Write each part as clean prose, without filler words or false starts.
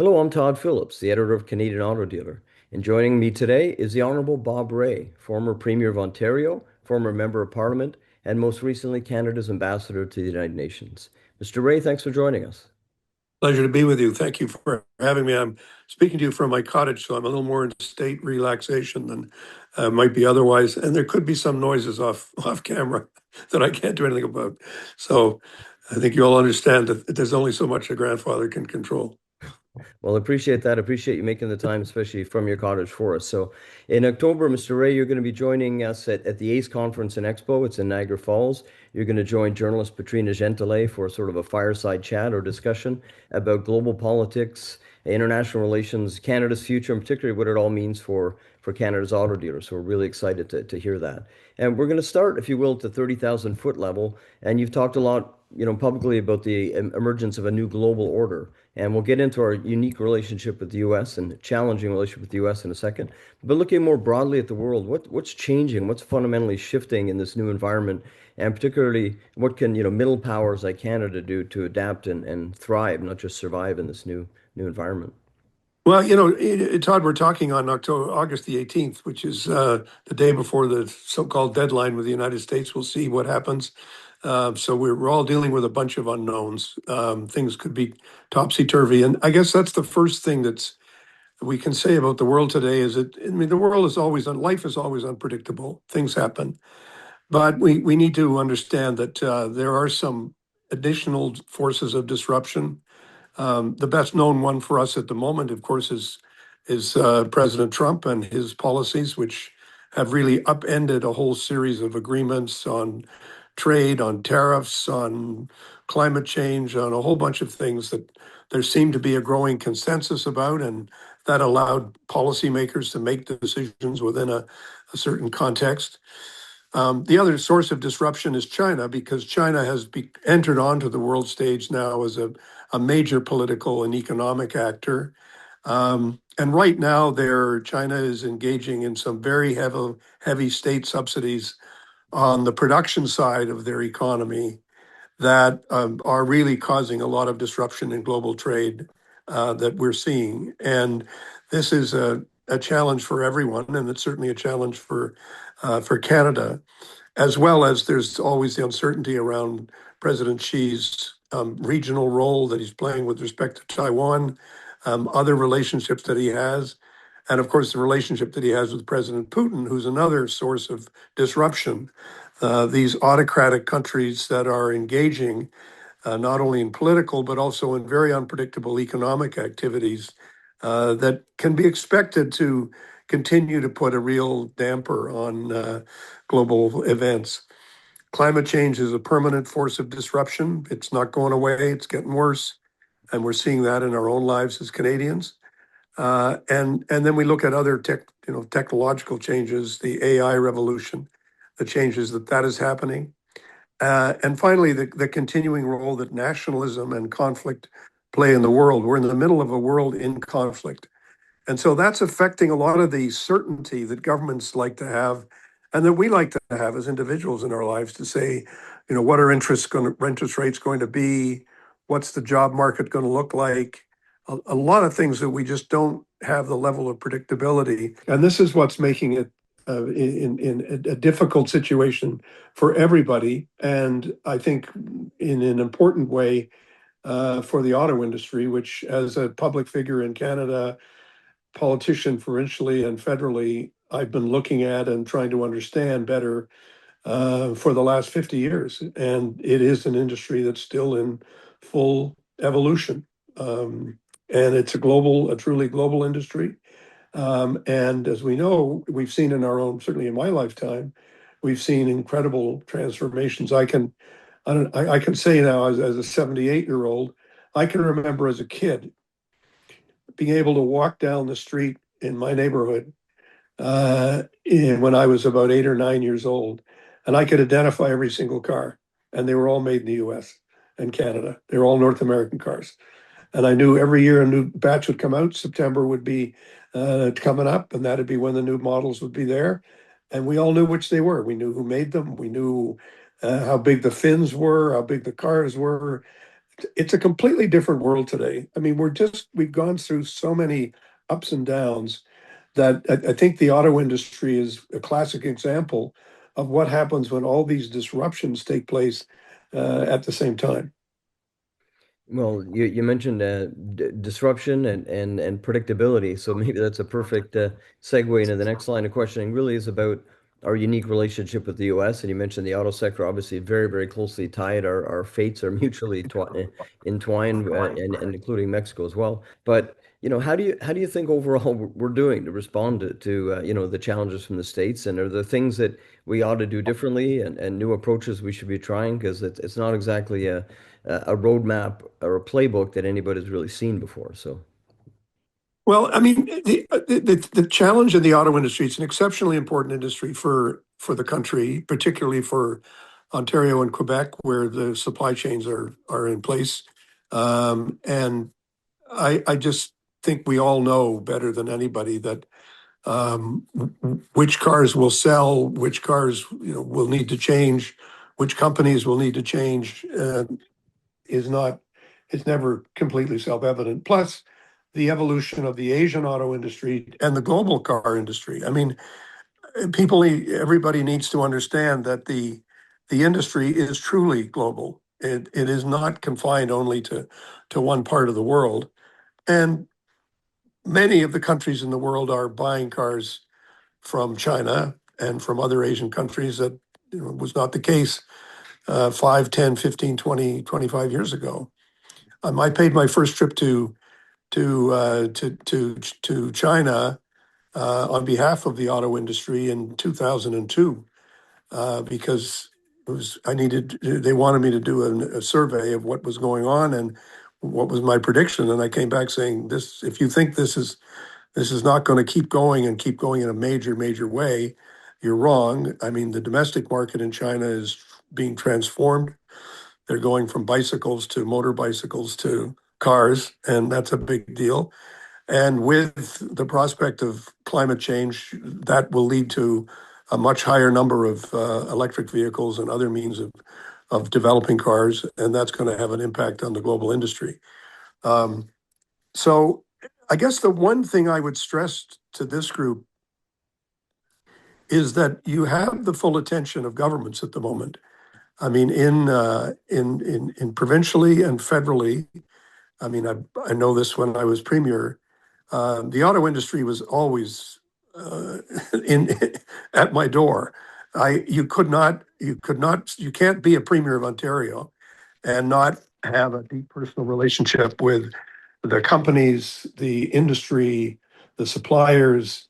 Hello, I'm Todd Phillips, the editor of Canadian Auto Dealer, and joining me today is the Honourable Bob Rae, former Premier of Ontario, former Member of Parliament, and most recently Canada's Ambassador to the United Nations. Mr. Rae, thanks for joining us. Pleasure to be with you. Thank you for having me. I'm speaking to you from my cottage, so I'm a little more in state relaxation than might be otherwise. And there could be some noises off camera that I can't do anything about. So I think you all understand that there's only so much a grandfather can control. Well, appreciate that. Appreciate you making the time, especially from your cottage for us. So, in October, Mr. Rae, you're going to be joining us at the ACE Conference and Expo. It's in Niagara Falls. You're going to join journalist Patrina Gentilet for sort of a fireside chat or discussion about global politics, international relations, Canada's future, and particularly what it all means for Canada's auto dealers. So, we're really excited to hear that. And we're going to start, if you will, at the 30,000 foot level. And you've talked a lot, publicly about the emergence of a new global order. And we'll get into our unique relationship with the U.S. and challenging relationship with the U.S. in a second. But looking more broadly at the world, what's changing? What's fundamentally shifting in this new environment? And particularly, what can, middle powers like Canada do to adapt and thrive, not just survive in this new environment? Well, Todd, we're talking on August the 18th, which is the day before the so-called deadline with the United States. We'll see what happens. So we're all dealing with a bunch of unknowns. Things could be topsy-turvy. And I guess that's the first thing that's we can say about the world today is that, I mean, the world is always, life is always unpredictable. Things happen. But we need to understand that there are some additional forces of disruption. The best known one for us at the moment, of course, is President Trump and his policies, which have really upended a whole series of agreements on trade, on tariffs, on climate change, on a whole bunch of things that there seemed to be a growing consensus about, and that allowed policymakers to make decisions within a certain context. The other source of disruption is China, because China has entered onto the world stage now as a major political and economic actor. And right now, China is engaging in some very heavy state subsidies on the production side of their economy that are really causing a lot of disruption in global trade that we're seeing. And this is a challenge for everyone, and it's certainly a challenge for Canada, as well as there's always the uncertainty around President Xi's regional role that he's playing with respect to Taiwan, other relationships that he has, and of course the relationship that he has with President Putin, who's another source of disruption. These autocratic countries that are engaging not only in political but also in very unpredictable economic activities that can be expected to continue to put a real damper on global events. Climate change is a permanent force of disruption. It's not going away, it's getting worse. And we're seeing that in our own lives as Canadians. And then we look at other technological changes, the AI revolution, the changes that is happening. And finally, the continuing role that nationalism and conflict play in the world. We're in the middle of a world in conflict. And so that's affecting a lot of the certainty that governments like to have and that we like to have as individuals in our lives to say, what are interest rates going to be? What's the job market going to look like? A lot of things that we just don't have the level of predictability. And this is what's making it in a difficult situation for everybody. And I think in an important way for the auto industry, which as a public figure in Canada, politician provincially and federally, I've been looking at and trying to understand better for the last 50 years. And it is an industry that's still in full evolution. And it's a truly global industry. And as we know, we've seen in our own, certainly in my lifetime, we've seen incredible transformations. I can say now as a 78-year-old, I can remember as a kid being able to walk down the street in my neighborhood when I was about 8 or 9 years old, and I could identify every single car, and they were all made in the U.S. and Canada. They were all North American cars, and I knew every year a new batch would come out. September would be coming up, and that'd be when the new models would be there, and we all knew which they were. We knew who made them. We knew how big the fins were, how big the cars were, it's a completely different world today. I mean, we've gone through so many ups and downs that I think the auto industry is a classic example of what happens when all these disruptions take place at the same time. Well, you mentioned d disruption and predictability, so maybe that's a perfect segue into the next line of questioning. Really is about our unique relationship with the U.S. And you mentioned the auto sector, obviously very, very closely tied. Our fates are mutually entwined, and including Mexico as well. But how do you think overall we're doing to respond to the challenges from the States, and are there things that we ought to do differently and new approaches we should be trying? Because it's not exactly a roadmap or a playbook that anybody's really seen before. So, Well, I mean, the challenge in the auto industry, it's an exceptionally important industry for the country, particularly for Ontario and Quebec, where the supply chains are in place. And I just think we all know better than anybody that which cars will sell, which cars will need to change, which companies will need to change, is not is never completely self-evident. Plus, the evolution of the Asian auto industry and the global car industry. I mean, everybody needs to understand that the industry is truly global. It is not confined only to one part of the world. And many of the countries in the world are buying cars from China and from other Asian countries that was not the case 5, 10, 15, 20, 25 years ago. I paid my first trip to China on behalf of the auto industry in 2002 because they wanted me to do a survey of what was going on and what was my prediction. And I came back saying, this, if you think this is not going to keep going and keep going in a major way, you're wrong. I mean, the domestic market in China is being transformed. They're going from bicycles to motorbicycles to cars, and that's a big deal. And with the prospect of climate change, that will lead to a much higher number of electric vehicles and other means of developing cars, and that's going to have an impact on the global industry. Um, so I guess the one thing I would stress to this group is that you have the full attention of governments at the moment. I mean, in provincially and federally. I mean, I know this when I was premier. The auto industry was always in at my door. You can't be a premier of Ontario and not have a deep personal relationship with the companies, the industry, the suppliers,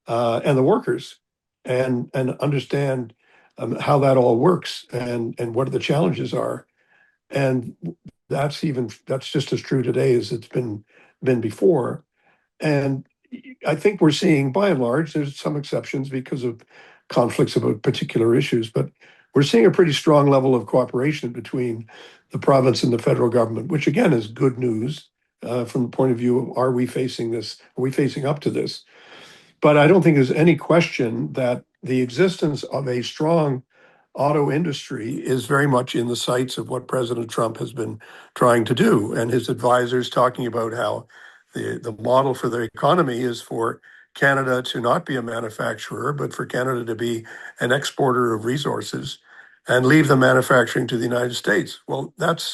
and the workers, and understand how that all works and what the challenges are. And that's just as true today as it's been before. And I think we're seeing, by and large, there's some exceptions because of conflicts about particular issues, but we're seeing a pretty strong level of cooperation between the province and the federal government, which again is good news from the point of view of are we facing this? Are we facing up to this? But I don't think there's any question that the existence of a strong auto industry is very much in the sights of what President Trump has been trying to do, and his advisors talking about how the model for the economy is for Canada to not be a manufacturer, but for Canada to be an exporter of resources and leave the manufacturing to the United States. Well, that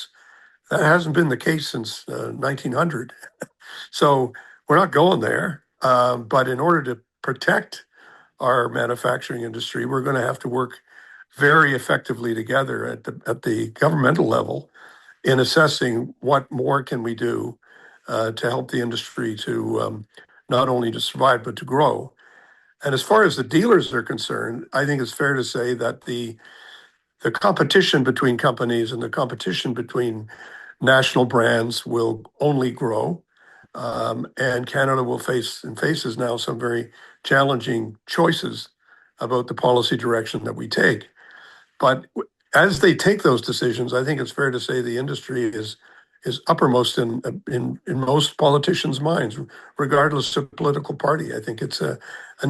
hasn't been the case since 1900. So we're not going there. But in order to protect our manufacturing industry, we're going to have to work very effectively together at the governmental level in assessing what more can we do to help the industry to not only to survive but to grow. And as far as the dealers are concerned, I think it's fair to say that the competition between companies and the competition between national brands will only grow. And Canada will face and faces now some very challenging choices about the policy direction that we take. But as they take those decisions, I think it's fair to say the industry is uppermost in most politicians' minds, regardless of political party. I think it's an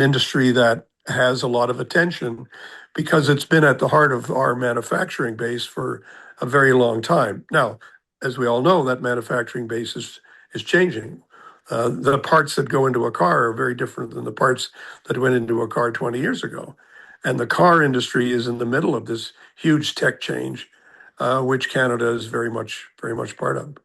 industry that has a lot of attention because it's been at the heart of our manufacturing base for a very long time. Now, as we all know, that manufacturing base is changing. The parts that go into a car are very different than the parts that went into a car 20 years ago. And the car industry is in the middle of this huge tech change, which Canada is very much part of.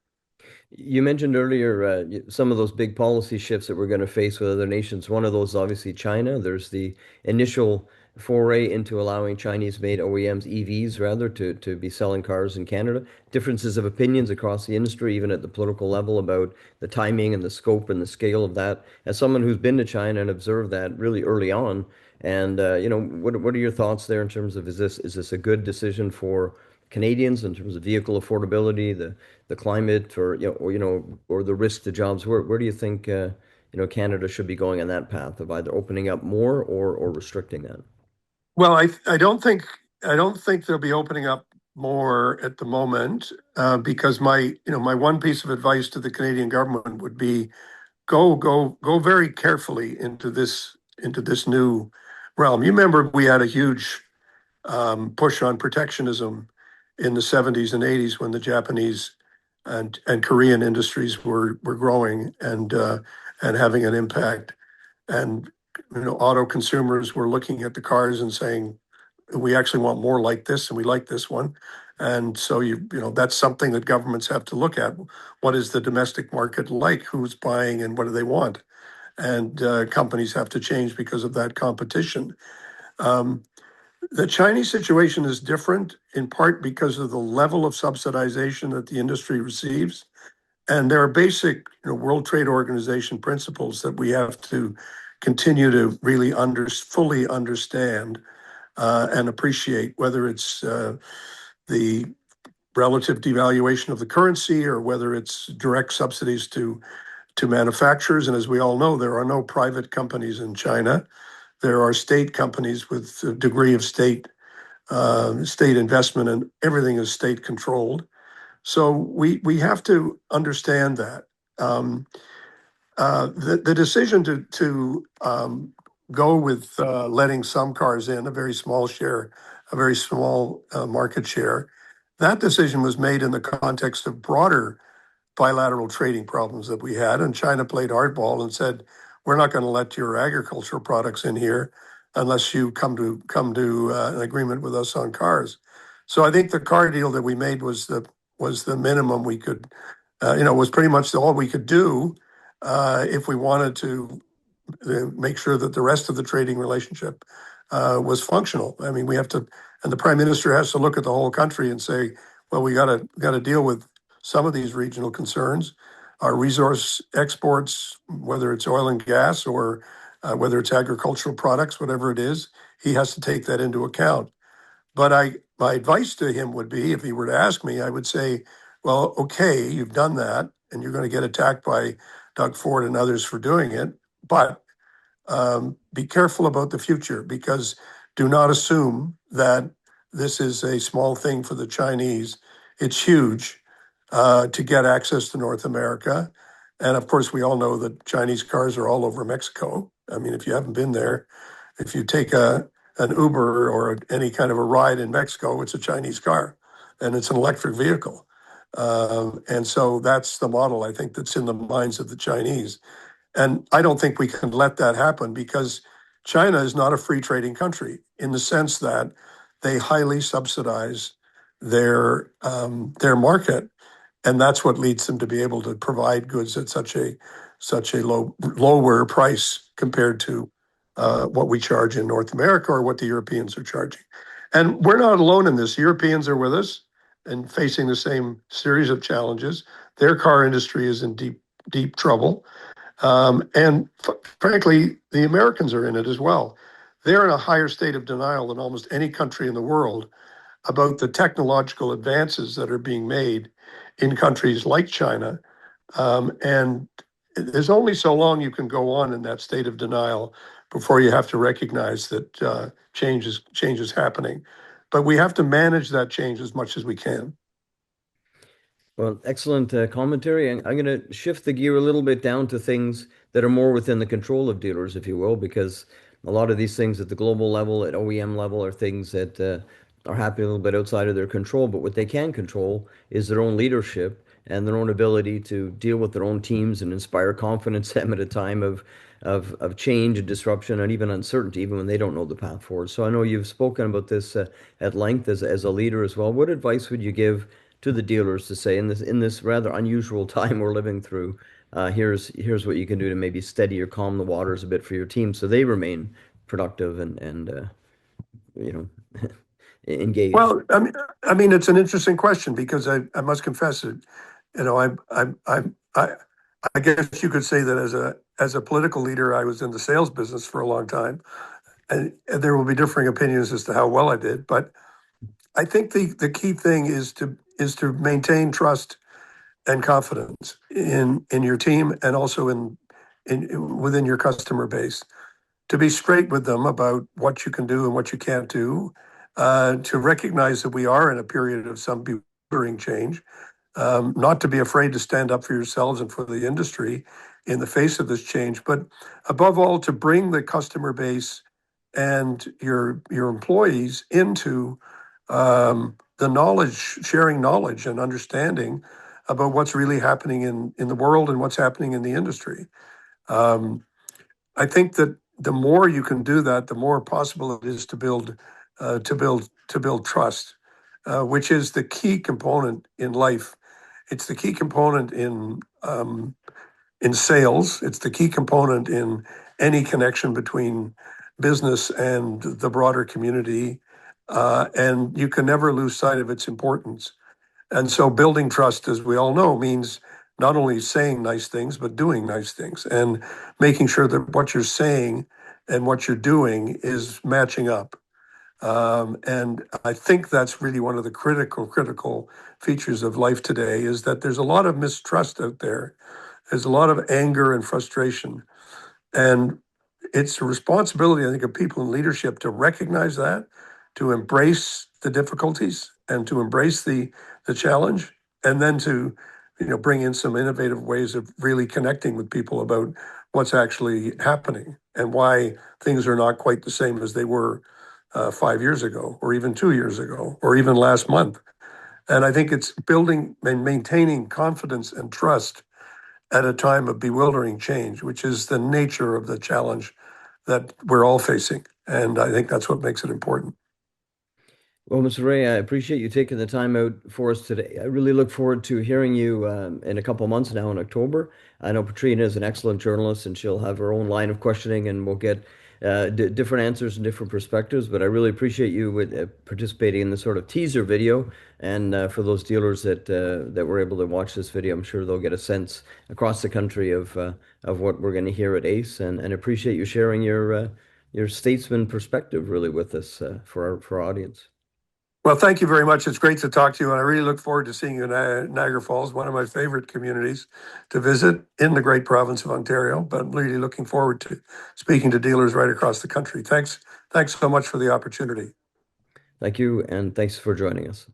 You mentioned earlier some of those big policy shifts that we're going to face with other nations. One of those is obviously China. There's the initial foray into allowing Chinese-made OEMs, EVs rather, to be selling cars in Canada. Differences of opinions across the industry, even at the political level, about the timing and the scope and the scale of that. As someone who's been to China and observed that really early on, and what are your thoughts there in terms of is this a good decision for Canadians in terms of vehicle affordability, the climate, or or the risk to jobs? Where do you think Canada should be going on that path of either opening up more or restricting that? Well, I don't think they'll be opening up more at the moment because my one piece of advice to the Canadian government would be go very carefully into this new realm. You remember we had a huge push on protectionism in the 70s and 80s when the Japanese and Korean industries were growing and having an impact. And auto consumers were looking at the cars and saying, we actually want more like this and we like this one. And so that's something that governments have to look at. What is the domestic market like? Who's buying and what do they want? And companies have to change because of that competition. Um, the Chinese situation is different in part because of the level of subsidization that the industry receives. And there are basic, World Trade Organization principles that we have to continue to really fully understand and appreciate, whether it's the relative devaluation of the currency or whether it's direct subsidies to manufacturers. And as we all know, there are no private companies in China. There are state companies with a degree of state investment, and everything is state controlled. So we have to understand that. The decision to go with letting some cars in, a very small share, a very small market share, that decision was made in the context of broader bilateral trading problems that we had. And China played hardball and said, "We're not going to let your agricultural products in here unless you come to an agreement with us on cars." So I think the car deal that we made was the minimum we could, was pretty much all we could do if we wanted to make sure that the rest of the trading relationship was functional. I mean, we have to, and the prime minister has to look at the whole country and say, well, we got to deal with some of these regional concerns. Our resource exports, whether it's oil and gas or whether it's agricultural products, whatever it is, he has to take that into account. But my advice to him would be, if he were to ask me, I would say, well, okay, you've done that, and you're going to get attacked by Doug Ford and others for doing it, but be careful about the future, because do not assume that this is a small thing for the Chinese. It's huge to get access to North America. And of course, we all know that Chinese cars are all over Mexico. I mean, if you haven't been there, if you take an Uber or any kind of a ride in Mexico, it's a Chinese car and it's an electric vehicle. And so that's the model, I think, that's in the minds of the Chinese. And I don't think we can let that happen, because China is not a free trading country in the sense that they highly subsidize their market, and that's what leads them to be able to provide goods at such a lower price compared to what we charge in North America or what the Europeans are charging. And we're not alone in this. Europeans are with us and facing the same series of challenges. Their car industry is in deep trouble. And frankly, the Americans are in it as well. They're in a higher state of denial than almost any country in the world about the technological advances that are being made in countries like China. And there's only so long you can go on in that state of denial before you have to recognize that change is happening. But we have to manage that change as much as we can. Well, excellent commentary. I'm going to shift the gear a little bit down to things that are more within the control of dealers, if you will, because a lot of these things at the global level, at OEM level, are things that are happening a little bit outside of their control. But what they can control is their own leadership and their own ability to deal with their own teams and inspire confidence them at a time of change and disruption and even uncertainty, even when they don't know the path forward. So I know you've spoken about this at length as a leader as well. What advice would you give to the dealers to say in this rather unusual time we're living through? Here's what you can do to maybe steady or calm the waters a bit for your team so they remain productive and you know engaged. Well, I mean, it's an interesting question because I must confess it. You know, I, I guess you could say that as a political leader, I was in the sales business for a long time, and there will be differing opinions as to how well I did. But I think the key thing is to maintain trust and confidence in your team and also in within your customer base. To be straight with them about what you can do and what you can't do, to recognize that we are in a period of some bewildering change, not to be afraid to stand up for yourselves and for the industry in the face of this change, but above all, to bring the customer base and your employees into the knowledge, sharing knowledge and understanding about what's really happening in the world and what's happening in the industry. Um, I think that the more you can do that, the more possible it is to build trust, which is the key component in life. It's the key component in sales. It's the key component in any connection between business and the broader community, and you can never lose sight of its importance. And so building trust, as we all know, means not only saying nice things, but doing nice things and making sure that what you're saying and what you're doing is matching up. And I think that's really one of the critical features of life today is that there's a lot of mistrust out there. There's a lot of anger and frustration. And it's a responsibility, I think, of people in leadership to recognize that, to embrace the difficulties and to embrace the challenge, and then to, bring in some innovative ways of really connecting with people about what's actually happening and why things are not quite the same as they were 5 years ago, or even 2 years ago, or even last month. And I think it's building and maintaining confidence and trust at a time of bewildering change, which is the nature of the challenge that we're all facing. And I think that's what makes it important. Well, Mr. Ray, I appreciate you taking the time out for us today. I really look forward to hearing you in a couple of months now in October. I know Patrina is an excellent journalist and she'll have her own line of questioning and we'll get different answers and different perspectives. But I really appreciate you with, participating in the sort of teaser video. And for those dealers that were able to watch this video, I'm sure they'll get a sense across the country of what we're going to hear at ACE. And appreciate you sharing your statesman perspective really with us for our audience. Well, thank you very much. It's great to talk to you. And I really look forward to seeing you in Niagara Falls, one of my favorite communities to visit in the great province of Ontario. But I'm really looking forward to speaking to dealers right across the country. Thanks so much for the opportunity. Thank you, and thanks for joining us.